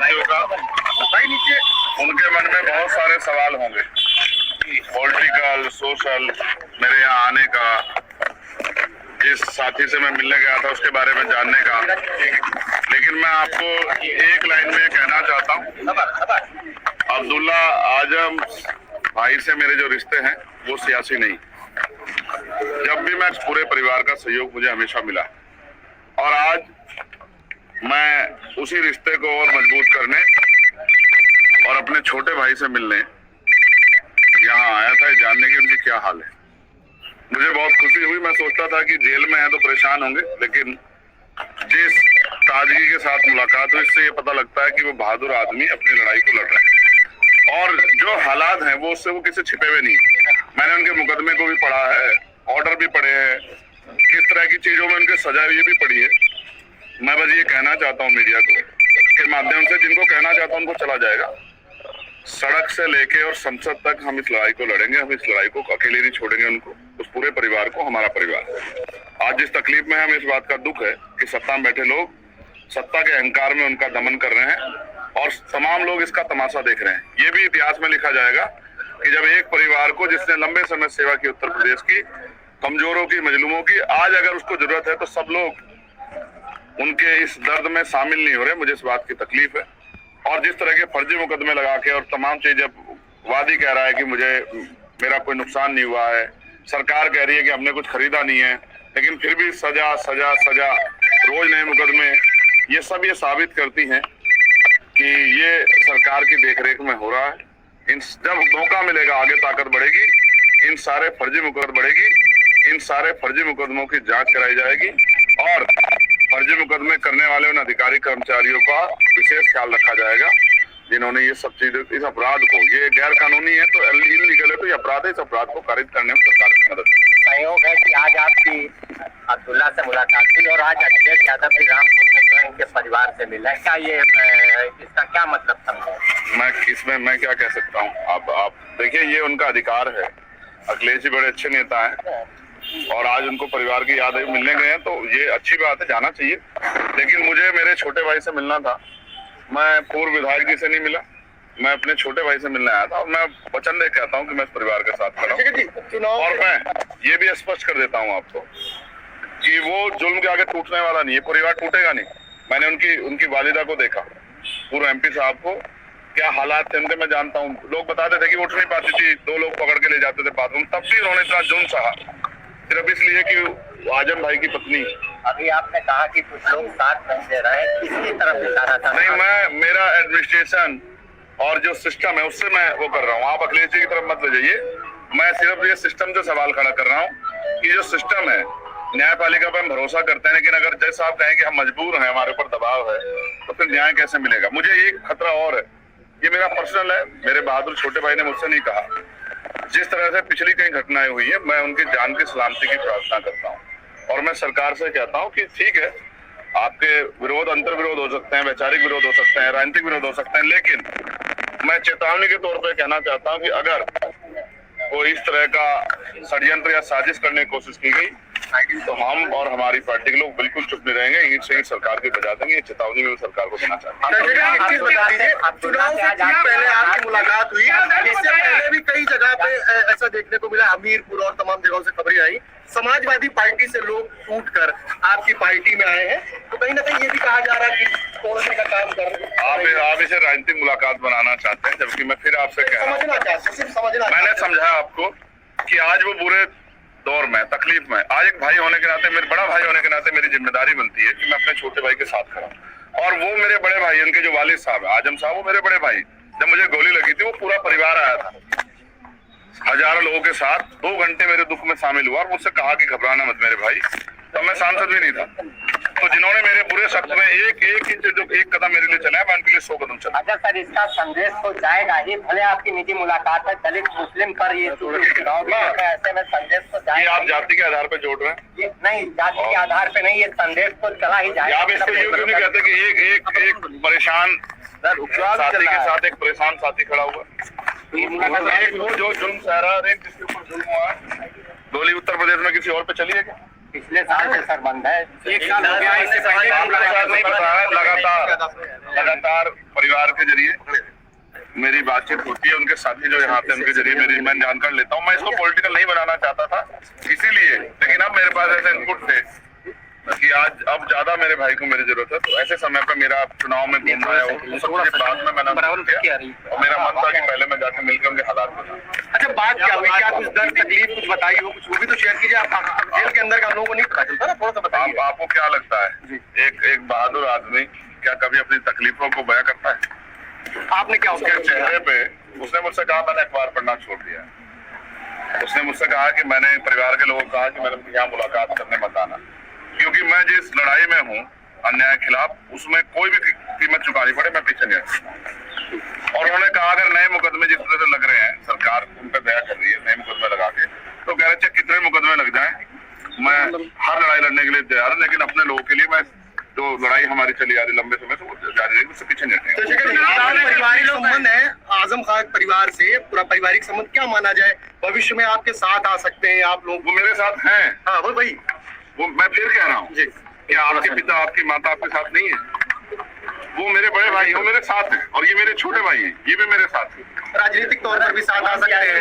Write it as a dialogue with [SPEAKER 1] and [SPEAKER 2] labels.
[SPEAKER 1] साथियों का उनके मन में बहुत सारे सवाल होंगे, पॉलिटिकल, सोशल, मेरे यहाँ आने का, जिस साथी से मैं मिलने गया था उसके बारे में जानने का। लेकिन मैं आपको एक लाइन में कहना चाहता हूँ, अब्दुल्ला आजम भाई से मेरे जो रिश्ते हैं वो सियासी नहीं। जब भी मैं पूरे परिवार का सहयोग मुझे हमेशा मिला और आज मैं उसी रिश्ते को और मजबूत करने और अपने छोटे भाई से मिलने यहाँ आया था, जानने की उनकी क्या हाल है। मुझे बहुत खुशी हुई। मैं सोचता था कि जेल में है तो परेशान होंगे, लेकिन जिस ताजगी के साथ मुलाकात हुई इससे ये पता लगता है कि वो बहादुर आदमी अपनी लड़ाई को लड़ रहे हैं और जो हालात हैं वो उससे वो किसी छिपे हुए नहीं। मैंने उनके मुकदमे को भी पढ़ा है, ऑर्डर भी पढ़े हैं, किस तरह की चीजों में उनके सजा हुई भी पढ़ी है। मैं बस ये कहना चाहता हूँ मीडिया को के माध्यम से, जिनको कहना चाहता हूँ उनको चला जाएगा। सड़क से लेके और संसद तक हम इस लड़ाई को लड़ेंगे। हम इस लड़ाई को अकेले नहीं छोड़ेंगे, उनको, उस पूरे परिवार को, हमारा परिवार। आज जिस तकलीफ में हम, इस बात का दुख है कि सत्ता में बैठे लोग सत्ता के अहंकार में उनका दमन कर रहे हैं और तमाम लोग इसका तमाशा देख रहे हैं। ये भी इतिहास में लिखा जाएगा कि जब एक परिवार को, जिसने लंबे समय सेवा की उत्तर प्रदेश की, कमजोरों की, मजलूमों की, आज अगर उसको जरूरत है तो सब लोग उनके इस दर्द में शामिल नहीं हो रहे। मुझे इस बात की तकलीफ है। और जिस तरह के फर्जी मुकदमे लगा के और तमाम चीज, जब वादी कह रहा है कि मेरा कोई नुकसान नहीं हुआ है, सरकार कह रही है कि हमने कुछ खरीदा नहीं है, लेकिन फिर भी सजा सजा सजा, रोज नए मुकदमे, ये सब ये साबित करती हैं कि ये सरकार की देखरेख में हो रहा है। जब मौका मिलेगा, आगे ताकत बढ़ेगी, इन सारे फर्जी मुकदमे बढ़ेगी, इन सारे फर्जी मुकदमों की जांच कराई जाएगी और फर्जी मुकदमे करने वाले उन अधिकारी कर्मचारियों का विशेष ख्याल रखा जाएगा जिन्होंने ये सब चीजें, इस अपराध को, ये गैर कानूनी है तो इलीगल है तो ये अपराध है, इस अपराध को खारिज करने में सरकार की मदद।
[SPEAKER 2] सहयोग है कि आज आपकी अब्दुल्ला से मुलाकात हुई और आज अखिलेश यादव भी रामपुर में जो है इनके परिवार से मिला, क्या ये इसका क्या मतलब समझे?
[SPEAKER 1] मैं क्या कह सकता हूँ? आप देखिए, ये उनका अधिकार है। अखिलेश जी बड़े अच्छे नेता हैं और आज उनको परिवार की याद मिलने गए हैं तो ये अच्छी बात है, जाना चाहिए। लेकिन मुझे मेरे छोटे भाई से मिलना था। मैं पूर्व विधायक जी से नहीं मिला, मैं अपने छोटे भाई से मिलने आया था और मैं वचन दे कहता हूँ कि मैं इस परिवार के साथ खड़ा हूँ। और मैं ये भी स्पष्ट कर देता हूँ आपको कि वो जुल्म के आगे टूटने वाला नहीं है, परिवार टूटेगा नहीं। मैंने उनकी वालिदा को देखा, पूर्व MP साहब को, क्या हालात थे उनके मैं जानता हूँ। लोग बताते थे कि उठ नहीं पाती थी, 2 लोग पकड़ के ले जाते थे बाथरूम, तब भी उन्होंने इतना जुल्म सहा, सिर्फ इसलिए कि आजम भाई की पत्नी।
[SPEAKER 2] अभी आपने कहा कि कुछ लोग साथ नहीं दे रहे हैं, किसकी तरफ इशारा था?
[SPEAKER 1] नहीं, मेरा एडमिनिस्ट्रेशन और जो सिस्टम है उससे मैं वो कर रहा हूँ। आप अखिलेश जी की तरफ मत ले जाइए। मैं सिर्फ ये सिस्टम से सवाल खड़ा कर रहा हूँ कि जो सिस्टम है, न्यायपालिका पर हम भरोसा करते हैं, लेकिन अगर जैसा आप कहें कि हम मजबूर हैं, हमारे ऊपर दबाव है, तो फिर न्याय कैसे मिलेगा? मुझे एक खतरा और है, ये मेरा पर्सनल है, मेरे बहादुर छोटे भाई ने मुझसे नहीं कहा। जिस तरह से पिछली कई घटनाएं हुई है, मैं उनकी जान की सलामती की प्रार्थना करता हूँ और मैं सरकार से कहता हूँ कि ठीक है, आपके विरोध, अंतर विरोध हो सकते हैं, वैचारिक विरोध हो सकते हैं, राजनीतिक विरोध हो सकते हैं, लेकिन मैं चेतावनी के तौर पर कहना चाहता हूँ कि अगर कोई इस तरह का षड्यंत्र या साजिश करने की कोशिश की गई तो हम और हमारी पार्टी के लोग बिल्कुल चुप नहीं रहेंगे, ईंट से ईंट सरकार की बजा देंगे। ये चेतावनी भी सरकार को देना चाहते हैं।
[SPEAKER 3] चुनाव से पहले आपकी मुलाकात हुई, इससे पहले भी कई जगह पे ऐसा देखने को मिला, हमीरपुर और तमाम जगहों से खबरें आई, समाजवादी पार्टी से लोग टूटकर आपकी पार्टी में आए हैं, तो कहीं ना कहीं ये भी कहा जा रहा है कि तोड़ने का काम कर रहे हैं।
[SPEAKER 1] आप इसे राजनीतिक मुलाकात बनाना चाहते हैं, जबकि मैं फिर आपसे कह रहा हूँ, मैंने समझा आपको कि आज वो बुरे दौर में, तकलीफ में, आज एक भाई होने के नाते, मेरे बड़ा भाई होने के नाते मेरी जिम्मेदारी बनती है कि मैं अपने छोटे भाई के साथ खड़ा हूं। और वो मेरे बड़े भाई, उनके जो वालिद साहब है, आजम साहब, वो मेरे बड़े भाई, जब मुझे गोली लगी थी वो पूरा परिवार आया था, हजारों लोगों के साथ 2 घंटे मेरे दुख में शामिल हुआ और मुझसे कहा कि घबराना मत मेरे भाई। तब मैं सांसद भी नहीं था, तो जिन्होंने मेरे बुरे शब्द में एक इंच जो एक कदम मेरे लिए चला, मैं उनके लिए 100 कदम चला।
[SPEAKER 2] अच्छा सर, इसका संदेश तो जाएगा ही, भले आपकी निजी मुलाकात है दलित मुस्लिम पर, ये ऐसे में संदेश तो जाएगा।
[SPEAKER 1] ये आप जाति के आधार पे जोड़ रहे हैं?
[SPEAKER 2] नहीं, जाति के आधार पे नहीं, ये संदेश तो चला ही जाएगा।
[SPEAKER 1] आप इसको यूं क्यों नहीं कहते कि एक परेशान साथी के साथ एक परेशान साथी खड़ा हुआ, एक वो जो जुल्म सह रहा है, जिसके ऊपर जुल्म हुआ है, गोली उत्तर प्रदेश में किसी और पे चली है क्या?
[SPEAKER 2] पिछले साल से सर बंद है।
[SPEAKER 3] 1 साल हो गया, इससे पहले
[SPEAKER 1] आपको शायद नहीं पता है, लगातार परिवार के जरिए मेरी बातचीत होती है, उनके साथी जो यहाँ थे उनके जरिए मेरी मैं जानकारी लेता हूँ। मैं इसको पॉलिटिकल नहीं बनाना चाहता था इसीलिए, लेकिन अब मेरे पास ऐसे इनपुट थे कि आज अब ज्यादा मेरे भाई को मेरी जरूरत है, तो ऐसे समय पर मेरा चुनाव में घूमना है वो सब चीजें बाद में मैंने किया और मेरा मन था कि पहले मैं जाके मिलकर उनके हालात बताऊं।
[SPEAKER 3] अच्छा, बात क्या हुई? क्या कुछ दर्द तकलीफ कुछ बताई हो? कुछ वो भी तो शेयर कीजिए। आप जेल के अंदर का हम लोगों को नहीं पता चलता ना, थोड़ा सा बताइए।
[SPEAKER 1] आपको क्या लगता है एक बहादुर आदमी क्या कभी अपनी तकलीफों को बयां करता है?
[SPEAKER 3] आपने क्या
[SPEAKER 1] उसके चेहरे पे उसने मुझसे कहा मैंने अखबार पढ़ना छोड़ दिया। उसने मुझसे कहा कि मैंने परिवार के लोगों को कहा कि मैंने यहाँ मुलाकात करने मत आना, क्योंकि मैं जिस लड़ाई में हूँ अन्याय के खिलाफ, उसमें कोई भी कीमत चुकानी पड़े मैं पीछे नहीं हटूंगा। और उन्होंने कहा अगर नए मुकदमे जिस तरह से लग रहे हैं, सरकार उन पर दया कर रही है नए मुकदमे लगा के, तो कह रहे चाहे कितने मुकदमे लग जाए मैं हर लड़ाई लड़ने के लिए तैयार हूँ, लेकिन अपने लोगों के लिए मैं जो लड़ाई हमारी चली आ रही लंबे समय से वो जारी रहेगी, उससे पीछे नहीं हटेंगे।
[SPEAKER 3] पारिवारिक संबंध है आजम खान परिवार से, पूरा पारिवारिक संबंध क्या माना जाए? भविष्य में आपके साथ आ सकते हैं आप लोग?
[SPEAKER 1] वो मेरे साथ हैं।
[SPEAKER 3] हाँ वो भाई,
[SPEAKER 1] वो मैं फिर कह रहा हूँ कि आपके पिता आपकी माता आपके साथ नहीं है, वो मेरे बड़े भाई वो मेरे साथ हैं, और ये मेरे छोटे भाई हैं, ये भी मेरे साथ हैं।
[SPEAKER 3] राजनीतिक तौर पर भी साथ आ सकते हैं।